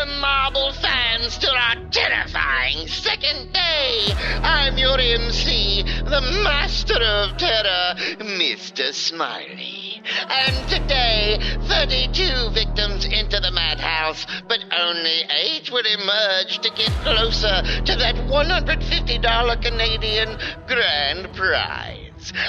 Welcome, marble fans, to our terrifying second day. I'm your MC, the master of terror, Mr. Smiley. And today, 32 victims enter the madhouse, but only 8 will emerge to get closer to that $150 Canadian grand prize.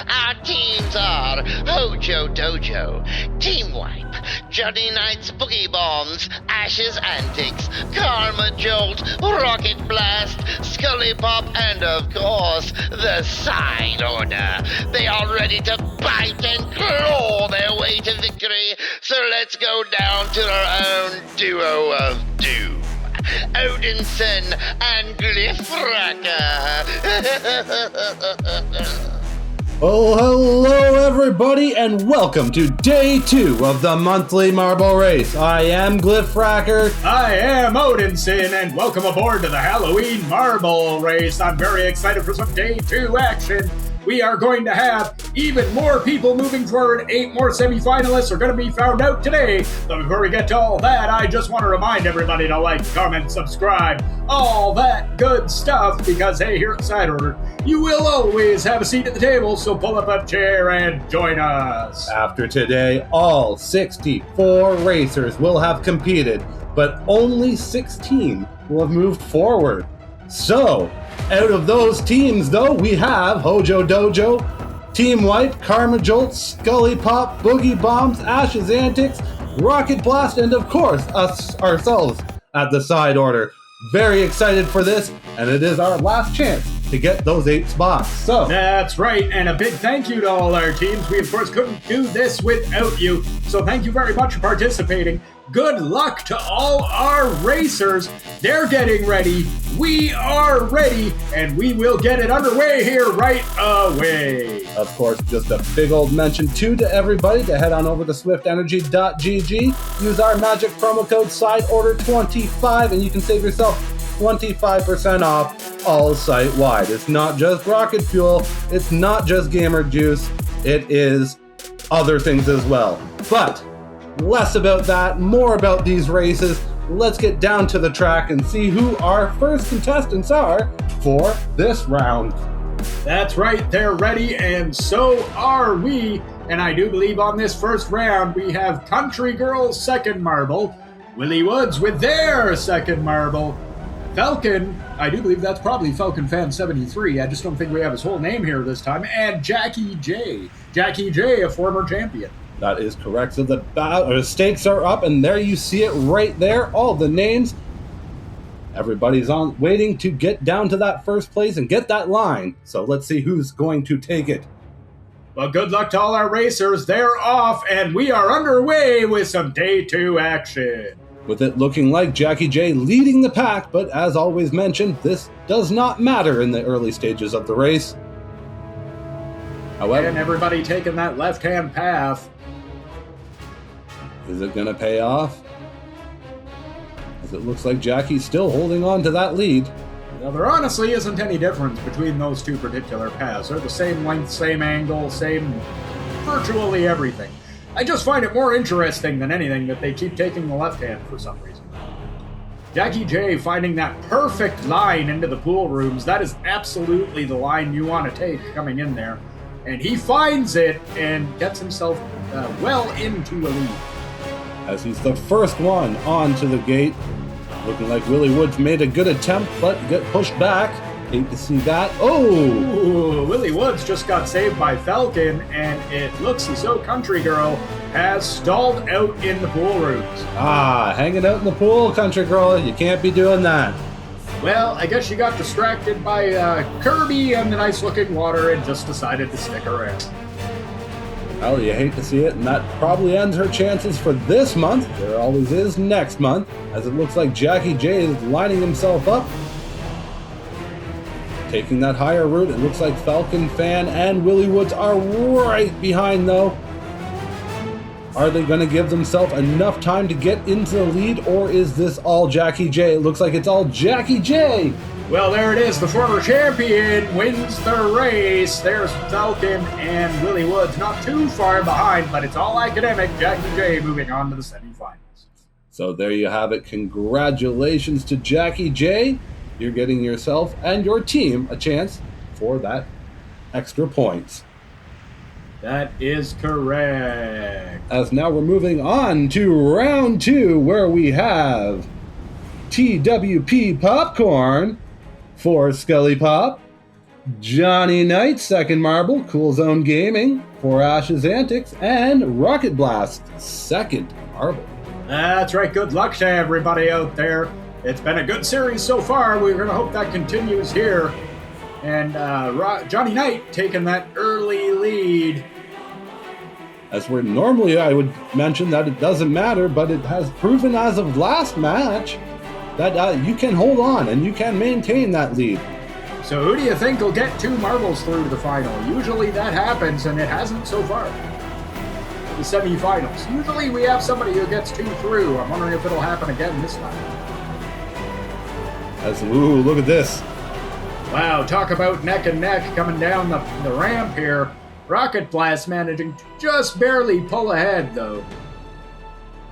Our teams are Hojo Dojo, Team Wipe, Johnny Knight's Boogie Bombs, Ash's Antics, Karma Jolt, Rocket Blast, Scully Pop, and of course, the Side Order. They are ready to bite and claw their way to victory, so let's go down to our own duo of doom. Odinson and Glyphracker. Oh, hello everybody, and welcome to day 2 of the monthly marble race. I am Glyphracker. I am Odinson, and welcome aboard to the Halloween marble race. I'm very excited for some day 2 action. We are going to have even more people moving forward. 8 more semifinalists are going to be found out today. But before we get to all that, I just want to remind everybody to like, comment, subscribe, all that good stuff, because hey, here at Side Order, you will always have a seat at the table, so pull up a chair and join us. After today, all 64 racers will have competed, but only 16 will have moved forward. So, out of those teams, though, we have Hojo Dojo, Team Wipe, Karma Jolt, Scully Pop, Boogie Bombs, Ash's Antics, Rocket Blast, and of course, us ourselves at the Side Order. Very excited for this, and it is our last chance to get those 8 spots. So that's right, and a big thank you to all our teams. We, of course, couldn't do this without you, so thank you very much for participating. Good luck to all our racers. They're getting ready. We are ready, and we will get it underway here right away. Of course, just a big old mention too to everybody to head on over to swiftenergy.gg. Use our magic promo code SIDEORDER25, and you can save yourself 25% off all site-wide. It's not just rocket fuel. It's not just gamer juice. It is other things as well. But less about that, more about these races. Let's get down to the track and see who our first contestants are for this round. That's right, they're ready, and so are we. And I do believe on this first round we have Country Girl's second marble, Willie Woods with their second marble, Falcon, I do believe that's probably Falcon Fan 73, I just don't think we have his whole name here this time, and Jackie J. Jackie J, a former champion. That is correct. So the stakes are up, and there you see it right there. All the names. Everybody's on waiting to get down to that first place and get that line. So let's see who's going to take it. Well, good luck to all our racers. They're off, and we are underway with some day 2 action. With it looking like Jackie J leading the pack, but as always mentioned, this does not matter in the early stages of the race. However, and everybody taking that left-hand path. Is it going to pay off? As it looks like Jackie's still holding on to that lead. Now, there honestly isn't any difference between those two particular paths. They're the same length, same angle, same virtually everything. I just find it more interesting than anything that they keep taking the left hand for some reason. Jackie J finding that perfect line into the pool rooms. That is absolutely the line you want to take coming in there. And he finds it and gets himself well into a lead. As he's the first one onto the gate. Looking like Willie Woods made a good attempt, but get pushed back. Hate to see that. Oh! Ooh, Willie Woods just got saved by Falcon, and it looks as though Country Girl has stalled out in the pool rooms. Hanging out in the pool, Country Girl. You can't be doing that. Well, I guess she got distracted by Kirby and the nice-looking water and just decided to stick around. Well, you hate to see it, and that probably ends her chances for this month. There always is next month, as it looks like Jackie J is lining himself up. Taking that higher route, it looks like Falcon Fan and Willie Woods are right behind, though. Are they going to give themselves enough time to get into the lead, or is this all Jackie J? It looks like it's all Jackie J. Well, there it is. The former champion wins the race. There's Falcon and Willie Woods not too far behind, but it's all academic. Jackie J moving on to the semifinals. So there you have it. Congratulations to Jackie J. You're getting yourself and your team a chance for that extra points. That is correct. As now we're moving on to round 2, where we have TWP Popcorn for Scully Pop, Johnny Knight, second marble, Cool Zone Gaming for Ash's Antics, and Rocket Blast, second marble. That's right. Good luck to everybody out there. It's been a good series so far. We're going to hope that continues here. And Johnny Knight taking that early lead. As we're normally, I would mention that it doesn't matter, but it has proven as of last match that you can hold on and you can maintain that lead. So who do you think will get 2 marbles through to the final? Usually that happens, and it hasn't so far. The semifinals. Usually we have somebody who gets 2 through. I'm wondering if it'll happen again this time. Ooh, look at this. Wow, talk about neck and neck coming down the ramp here. Rocket Blast managing to just barely pull ahead, though.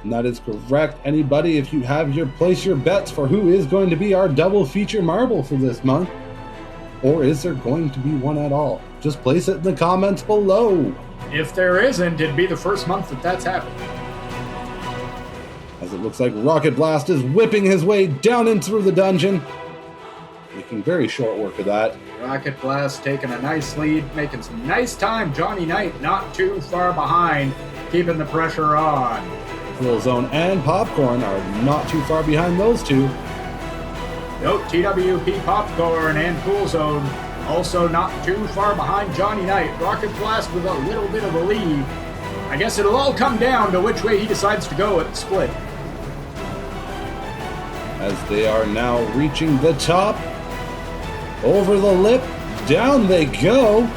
And that is correct. Anybody, if you have place your bets for who is going to be our double feature marble for this month, or is there going to be one at all? Just place it in the comments below. If there isn't, it'd be the first month that's happened. As it looks like Rocket Blast is whipping his way down and through the dungeon. Making very short work of that. Rocket Blast taking a nice lead, making some nice time. Johnny Knight not too far behind, keeping the pressure on. Cool Zone and Popcorn are not too far behind those two. Nope, TWP Popcorn and Cool Zone also not too far behind Johnny Knight. Rocket Blast with a little bit of a lead. I guess it'll all come down to which way he decides to go at the split. As they are now reaching the top, over the lip, down they go.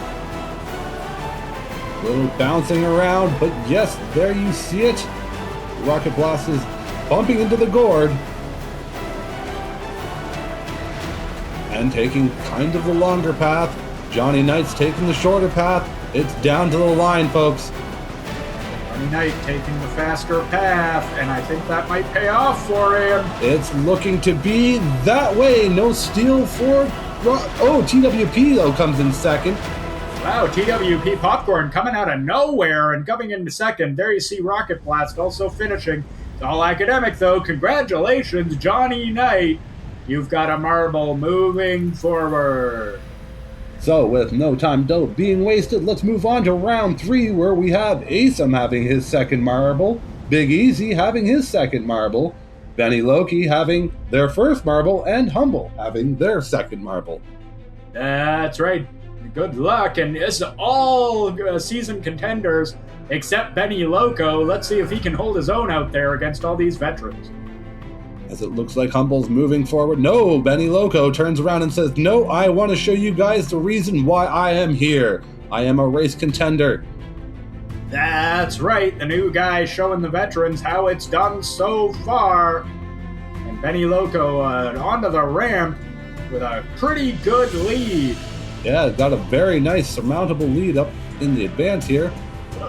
Little bouncing around, but yes, there you see it. Rocket Blast is bumping into the gourd and taking kind of the longer path. Johnny Knight's taking the shorter path. It's down to the line, folks. Johnny Knight taking the faster path, and I think that might pay off for him. It's looking to be that way. No steal for... TWP, though, comes in second. Wow, TWP Popcorn coming out of nowhere and coming into second. There you see Rocket Blast also finishing. It's all academic, though. Congratulations, Johnny Knight. You've got a marble moving forward. So, with no time being wasted, let's move on to round 3, where we have Asum having his second marble, Big Easy having his second marble, Benny Loki having their first marble, and Humble having their second marble. That's right. Good luck, and it's all season contenders except Benny Loco. Let's see if he can hold his own out there against all these veterans. As it looks like Humble's moving forward. No, Benny Loco turns around and says, "No, I want to show you guys the reason why I am here. I am a race contender." That's right, the new guy showing the veterans how it's done so far. And Benny Loco onto the ramp with a pretty good lead. Yeah, got a very nice surmountable lead up in the advance here.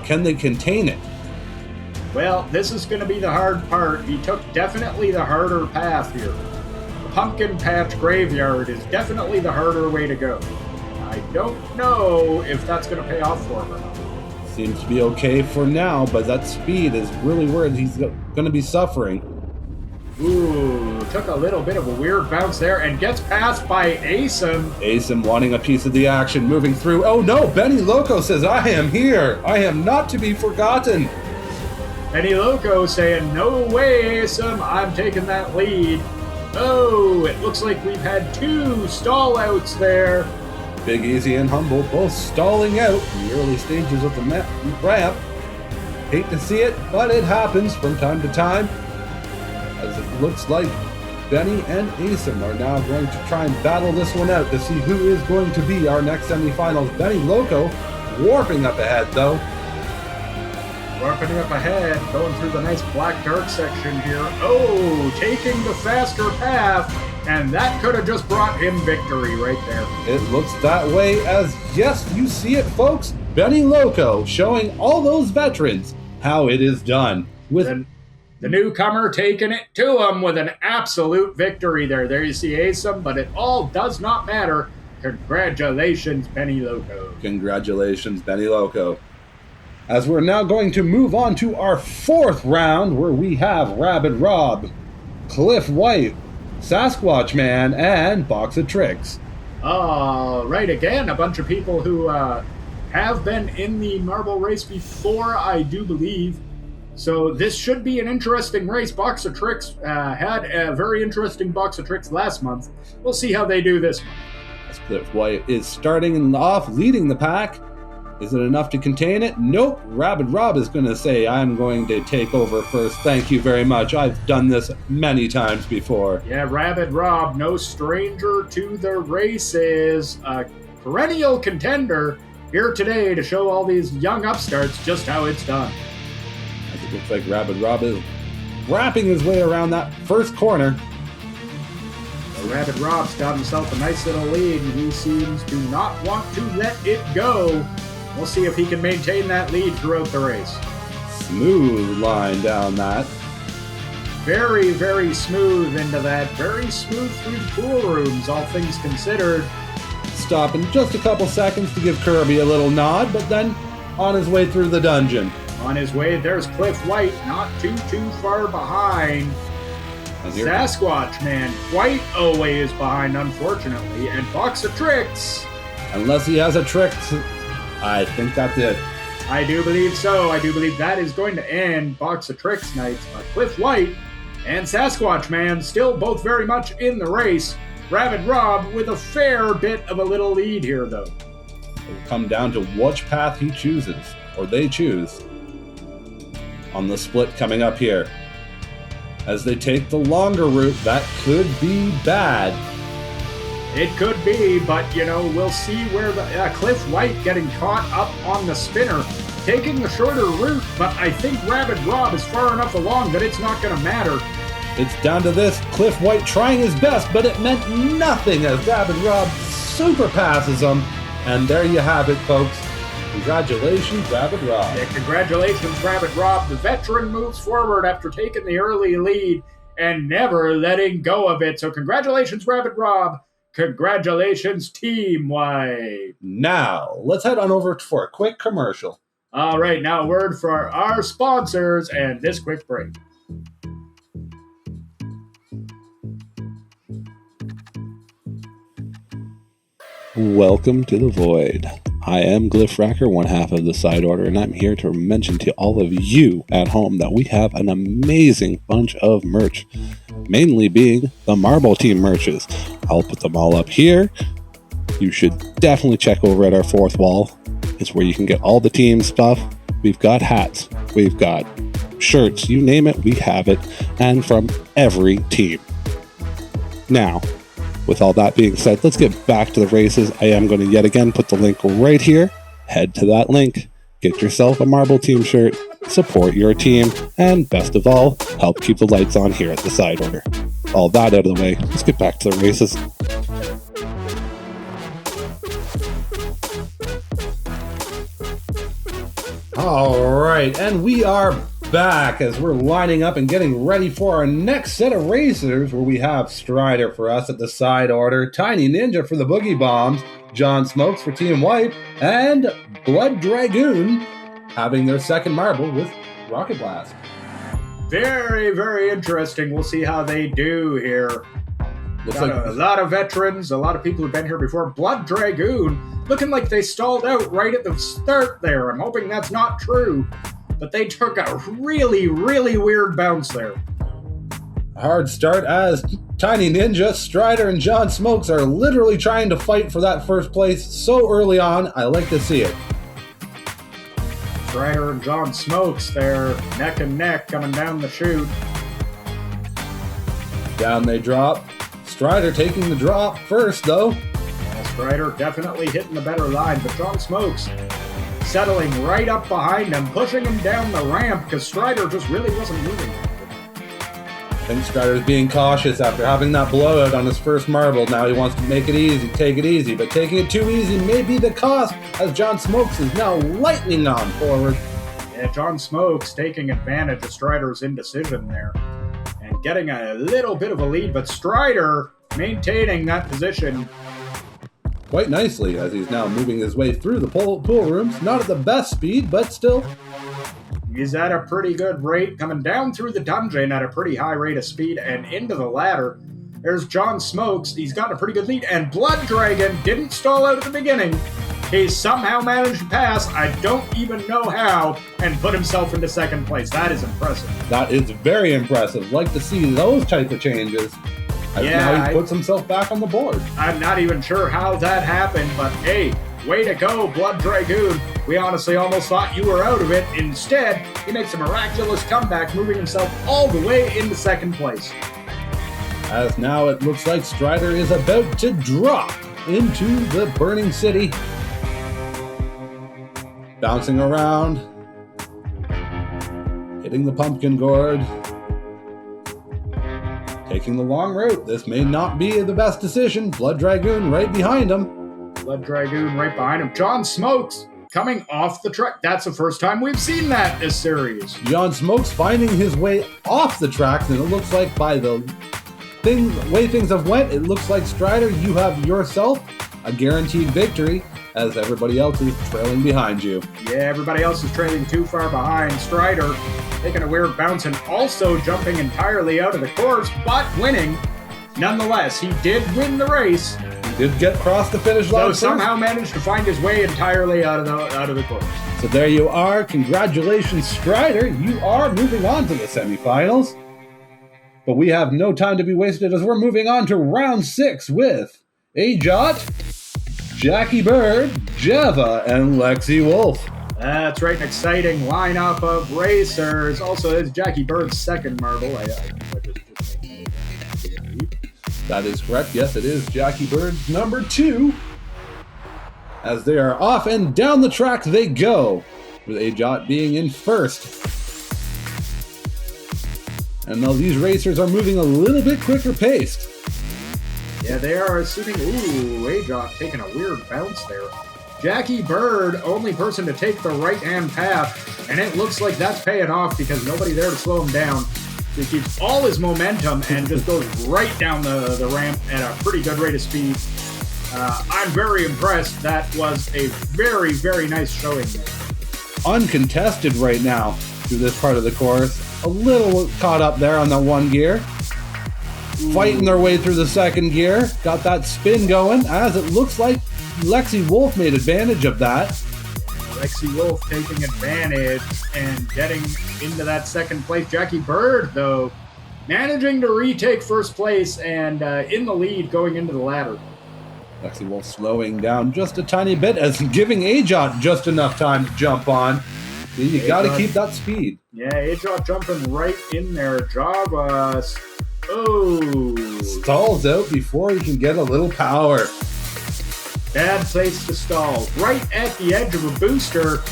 Can they contain it? Well, this is going to be the hard part. He took definitely the harder path here. The Pumpkin Patch Graveyard is definitely the harder way to go. I don't know if that's going to pay off for him or not. Seems to be okay for now, but that speed is really where he's going to be suffering. Ooh, took a little bit of a weird bounce there and gets passed by Asum. Asum wanting a piece of the action, moving through. Oh no, Benny Loco says, "I am here. I am not to be forgotten." Benny Loco saying, "No way, Asum, I'm taking that lead." Oh, it looks like we've had 2 stall outs there. Big Easy and Humble both stalling out in the early stages of the ramp. Hate to see it, but it happens from time to time. As it looks like Benny and Asum are now going to try and battle this one out to see who is going to be our next semifinals. Benny Loco warping up ahead, though. Warping up ahead, going through the nice black dark section here. Oh, taking the faster path, and that could have just brought him victory right there. It looks that way as, yes, you see it, folks. Benny Loco showing all those veterans how it is done. The newcomer taking it to him with an absolute victory there. There you see Asim, but it all does not matter. Congratulations, Benny Loco. Congratulations, Benny Loco. As we're now going to move on to our fourth round, where we have Rabid Rob, Cliff White, Sasquatch Man, and Box of Tricks. Right, again, a bunch of people who have been in the marble race before, I do believe. So this should be an interesting race. Box of Tricks had a very interesting Box of Tricks last month. We'll see how they do this month. As Cliff White is starting off, leading the pack. Is it enough to contain it? Nope. Rabid Rob is going to say, I'm going to take over first. Thank you very much. I've done this many times before. Yeah, Rabid Rob, no stranger to the races. A perennial contender here today to show all these young upstarts just how it's done. As it looks like Rabid Rob is wrapping his way around that first corner. So Rabid Rob's got himself a nice little lead, and he seems to not want to let it go. We'll see if he can maintain that lead throughout the race. Smooth line down that. Very, very smooth into that. Very smooth through the pool rooms, all things considered. Stopping just a couple seconds to give Kirby a little nod, but then on his way through the dungeon. On his way, there's Cliff White, not too far behind. Sasquatch Man quite a ways behind, unfortunately, and Box of Tricks. Unless he has a trick, I think that's it. I do believe so. I do believe that is going to end Box of Tricks nights. But Cliff White and Sasquatch Man still both very much in the race. Rabid Rob with a fair bit of a little lead here, though. It will come down to which path he chooses, or they choose, on the split coming up here. As they take the longer route, that could be bad. It could be, but, we'll see where the Cliff White getting caught up on the spinner, taking the shorter route, but I think Rabid Rob is far enough along that it's not going to matter. It's down to this, Cliff White trying his best, but it meant nothing as Rabid Rob super passes him. And there you have it, folks. Congratulations, Rabid Rob. Yeah, congratulations, Rabid Rob. The veteran moves forward after taking the early lead and never letting go of it. So congratulations, Rabid Rob. Congratulations, Team White. Now, let's head on over for a quick commercial. All right, now a word for our sponsors and this quick break. Welcome to the Void. I am Glyph Racker, one half of the side order, and I'm here to mention to all of you at home that we have an amazing bunch of merch, mainly being the Marble Team merches. I'll put them all up here. You should definitely check over at our fourth wall. It's where you can get all the team stuff. We've got hats, we've got shirts, you name it, we have it, and from every team. Now, with all that being said, let's get back to the races. I am going to yet again put the link right here. Head to that link. Get yourself a Marble Team shirt. Support your team. And best of all, help keep the lights on here at the side order. All that out of the way, let's get back to the races. All right, and we are back as we're lining up and getting ready for our next set of racers, where we have Strider for us at the side order, Tiny Ninja for the Boogie Bombs, John Smokes for Team White, and Blood Dragoon having their second marble with Rocket Blast. Very, very interesting. We'll see how they do here. A lot of veterans, a lot of people who've been here before. Blood Dragoon looking like they stalled out right at the start there. I'm hoping that's not true. But they took a really, really weird bounce there. A hard start as Tiny Ninja, Strider, and John Smokes are literally trying to fight for that first place so early on. I like to see it. Strider and John Smokes there, neck and neck, coming down the chute. Down they drop. Strider taking the drop first, though. Yeah, Strider definitely hitting the better line, but John Smokes settling right up behind him, pushing him down the ramp because Strider just really wasn't moving. I think Strider's being cautious after having that blowout on his first marble. Now he wants to make it easy, take it easy, but taking it too easy may be the cost as John Smokes is now lightning on forward. Yeah, John Smokes taking advantage of Strider's indecision there and getting a little bit of a lead, but Strider maintaining that position quite nicely as he's now moving his way through the pool rooms. Not at the best speed, but still. He's at a pretty good rate, coming down through the dungeon at a pretty high rate of speed and into the ladder. There's John Smokes. He's got a pretty good lead, and Blood Dragon didn't stall out at the beginning. He somehow managed to pass, I don't even know how, and put himself into second place. That is impressive. That is very impressive. Like to see those type of changes. As now he puts himself back on the board. I'm not even sure how that happened, but hey, way to go, Blood Dragoon. We honestly almost thought you were out of it. Instead, he makes a miraculous comeback, moving himself all the way into second place. As now it looks like Strider is about to drop into the burning city. Bouncing around. Hitting the pumpkin gourd. Taking the long route. This may not be the best decision. Blood Dragoon right behind him. Blood Dragoon right behind him. John Smokes coming off the track. That's the first time we've seen that this series. John Smokes finding his way off the tracks, and it looks like by the way things have went, it looks like Strider, you have yourself a guaranteed victory as everybody else is trailing behind you. Yeah, everybody else is trailing too far behind. Strider taking a weird bounce and also jumping entirely out of the course, but winning. Nonetheless, he did win the race. He did get across the finish line. So somehow managed to find his way entirely out of the course. So there you are. Congratulations, Strider. You are moving on to the semifinals. But we have no time to be wasted as we're moving on to round 6 with Ajot, Jackie Bird, Jeva, and Lexi Wolf. That's right, an exciting lineup of racers. Also, it's Jackie Bird's second marble. That is correct. Yes, it is Jackie Bird's number 2. As they are off and down the track they go, with Ajot being in first. And now these racers are moving a little bit quicker paced. Yeah, they are seeming... Ooh, Ajot taking a weird bounce there. Jackie Bird, only person to take the right-hand path, and it looks like that's paying off because nobody there to slow him down. He keeps all his momentum and just goes right down the ramp at a pretty good rate of speed. I'm very impressed. That was a very, very nice showing there. Uncontested right now through this part of the course. A little caught up there on the one gear. Fighting their way through the second gear. Got that spin going, as it looks like Lexi Wolf made advantage of that. Lexi Wolf taking advantage and getting into that second place. Jackie Bird, though, managing to retake first place and in the lead going into the ladder. Lexi Wolf slowing down just a tiny bit, as giving Ajot just enough time to jump on. You got to keep that speed. Yeah, Ajot jumping right in there. Java, stalls out before he can get a little power. Bad place to stall. Right at the edge of a booster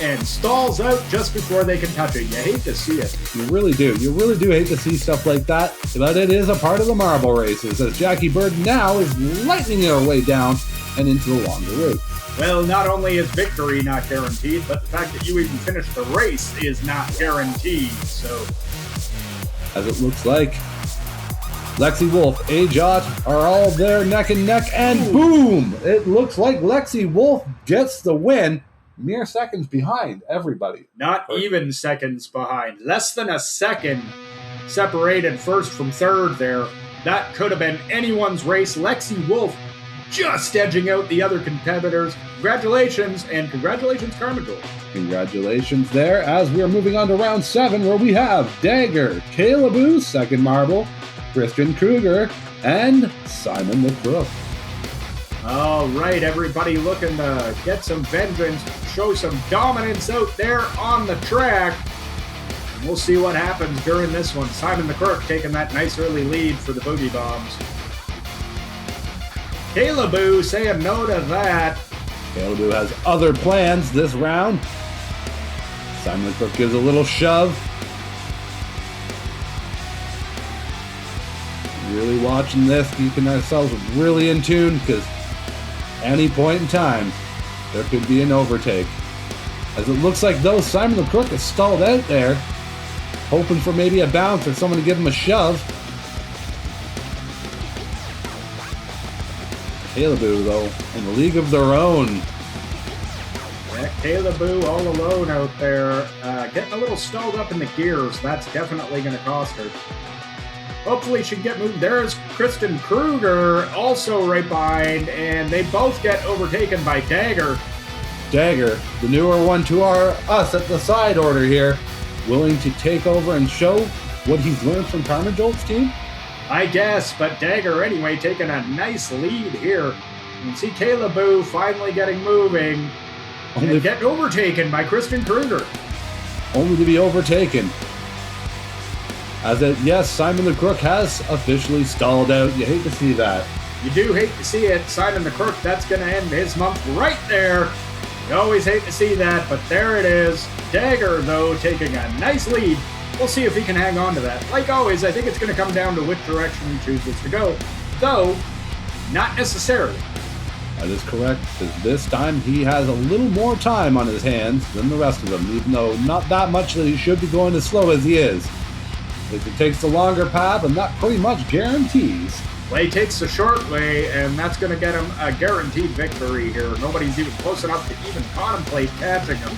and stalls out just before they can touch it. You hate to see it. You really do. You really do hate to see stuff like that, but it is a part of the marble races, as Jackie Bird now is lightning her way down and into the longer route. Well, not only is victory not guaranteed, but the fact that you even finish the race is not guaranteed, so... As it looks like Lexi Wolf, Ajot are all there neck and neck, and boom! It looks like Lexi Wolf gets the win, mere seconds behind everybody. Not even seconds behind. Less than a second separated first from third there. That could have been anyone's race. Lexi Wolf just edging out the other competitors. Congratulations, and congratulations, Carmagul. Congratulations there, as we are moving on to round 7, where we have Dagger, Caleboo, second marble, Christian Kruger, and Simon the Crook. All right, everybody looking to get some vengeance, show some dominance out there on the track. And we'll see what happens during this one. Simon the Crook taking that nice early lead for the Boogie Bombs. Caleboo saying no to that. Caleboo has other plans this round. Simon the Crook gives a little shove. Really watching this, keeping ourselves really in tune, because any point in time, there could be an overtake. As it looks like though Simon the Crook is stalled out there, hoping for maybe a bounce or someone to give him a shove. Caleboo though, in a league of their own. Yeah, Caleboo all alone out there, getting a little stalled up in the gears. That's definitely going to cost her. Hopefully she can get moved. There's Kristen Kruger also right behind, and they both get overtaken by Dagger. Dagger, the newer one to us at the side order here, willing to take over and show what he's learned from Karma Jolt's team? I guess, but Dagger anyway taking a nice lead here. You can see Caleboo finally getting moving and getting overtaken by Kristen Kruger. Only to be overtaken. Yes, Simon the Crook has officially stalled out. You hate to see that. You do hate to see it. Simon the Crook, that's going to end his month right there. You always hate to see that, but there it is. Dagger, though, taking a nice lead. We'll see if he can hang on to that. Like always, I think it's going to come down to which direction he chooses to go. Though, not necessarily. That is correct, because this time he has a little more time on his hands than the rest of them, even though not that much that he should be going as slow as he is. If he takes the longer path, and that pretty much guarantees. Well, he takes the short way, and that's going to get him a guaranteed victory here. Nobody's even close enough to even contemplate catching him.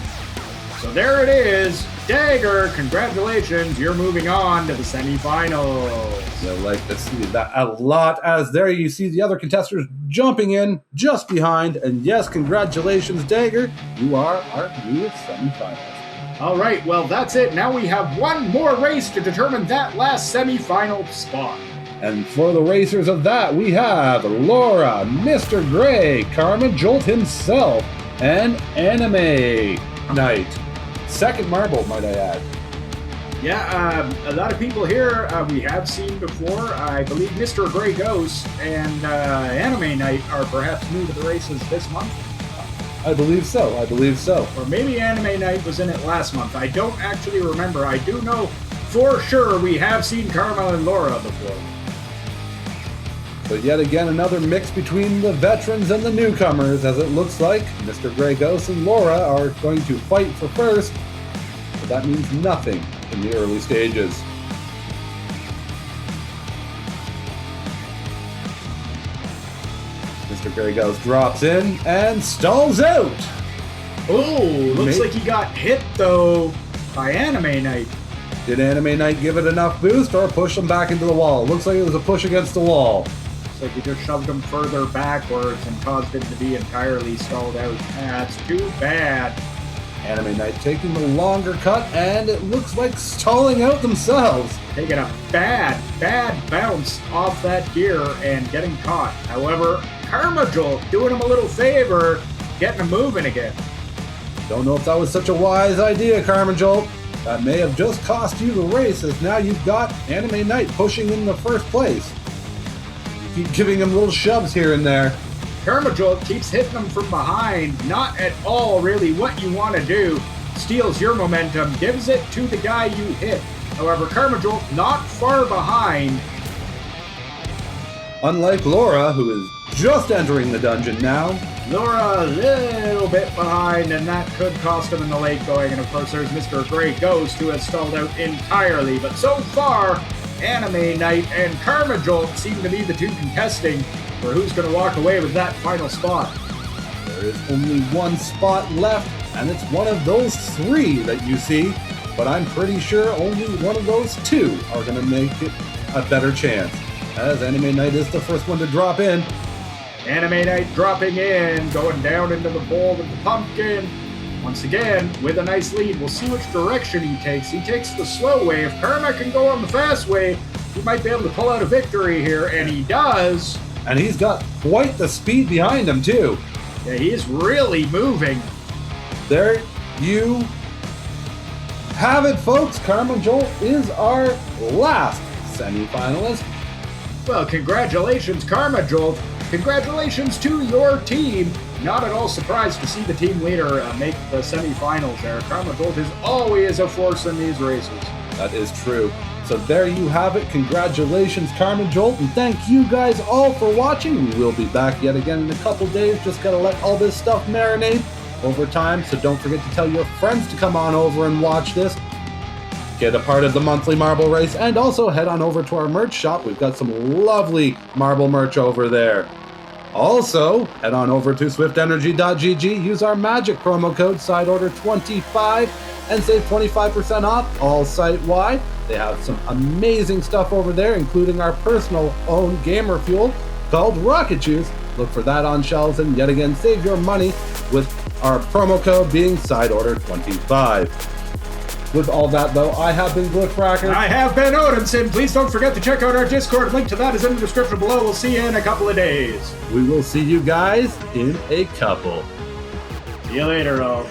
So there it is. Dagger, congratulations. You're moving on to the semifinals. You'll like to see that a lot, as there you see the other contestants jumping in just behind. And yes, congratulations, Dagger. You are our newest semifinalist. All right, well, that's it. Now we have one more race to determine that last semifinal spot. And for the racers of that, we have Laura, Mr. Gray, Karma Jolt himself, and Anime Knight. Second marble, might I add. Yeah, a lot of people here we have seen before. I believe Mr. Gray Ghost and Anime Knight are perhaps new to the races this month. I believe so. Or maybe Anime Knight was in it last month. I don't actually remember. I do know for sure we have seen Karma and Laura before. But yet again, another mix between the veterans and the newcomers, as it looks like Mr. Grey Ghost and Laura are going to fight for first, but that means nothing in the early stages. Mr. Grey Ghost drops in and stalls out. Oh, looks like he got hit, though, by Anime Knight. Did Anime Knight give it enough boost or push him back into the wall? Looks like it was a push against the wall. Like he just shoved him further backwards and caused him to be entirely stalled out. That's too bad. Anime Knight taking the longer cut, and it looks like stalling out themselves. Taking a bad bounce off that gear and getting caught. However, Karma Jolt doing him a little favor, getting him moving again. Don't know if that was such a wise idea, Karma Jolt. That may have just cost you the race, as now you've got Anime Knight pushing in the first place. Keep giving him little shoves here and there. Karma Jolt keeps hitting him from behind. Not at all really what you want to do. Steals your momentum, gives it to the guy you hit. However, Karma Jolt not far behind. Unlike Laura, who is just entering the dungeon now. Laura a little bit behind, and that could cost him in the late going. And of course, there's Mr. Grey Ghost, who has stalled out entirely. But so far, Anime Knight and Karma Jolt seem to be the two contesting for who's going to walk away with that final spot. There is only one spot left, and it's one of those three that you see, but I'm pretty sure only one of those two are going to make it a better chance, as Anime Knight is the first one to drop in. Anime Knight dropping in, going down into the bowl with the pumpkin. Once again, with a nice lead, we'll see which direction he takes. He takes the slow way. If Karma can go on the fast way, he might be able to pull out a victory here, and he does. And he's got quite the speed behind him, too. Yeah, he's really moving. There you have it, folks. Karma Jolt is our last semifinalist. Well, congratulations, Karma Jolt. Congratulations to your team. Not at all surprised to see the team leader make the semifinals there. Karma Jolt is always a force in these races. That is true. So there you have it. Congratulations, Karma Jolt, and thank you guys all for watching. We will be back yet again in a couple days. Just gotta let all this stuff marinate. over time, so don't forget to tell your friends to come on over and watch this. Get a part of the monthly marble race, and also head on over to our merch shop. We've got some lovely marble merch over there. Also, head on over to swiftenergy.gg, use our magic promo code SIDEORDER25, and save 25% off all site-wide. They have some amazing stuff over there, including our personal own gamer fuel called Rocket Juice. Look for that on shelves, and yet again, save your money with our promo code being SIDEORDER25. With all that, though, I have been Glyphracker. I have been Odinson. Please don't forget to check out our Discord. Link to that is in the description below. We'll see you in a couple of days. We will see you guys in a couple. See you later, all.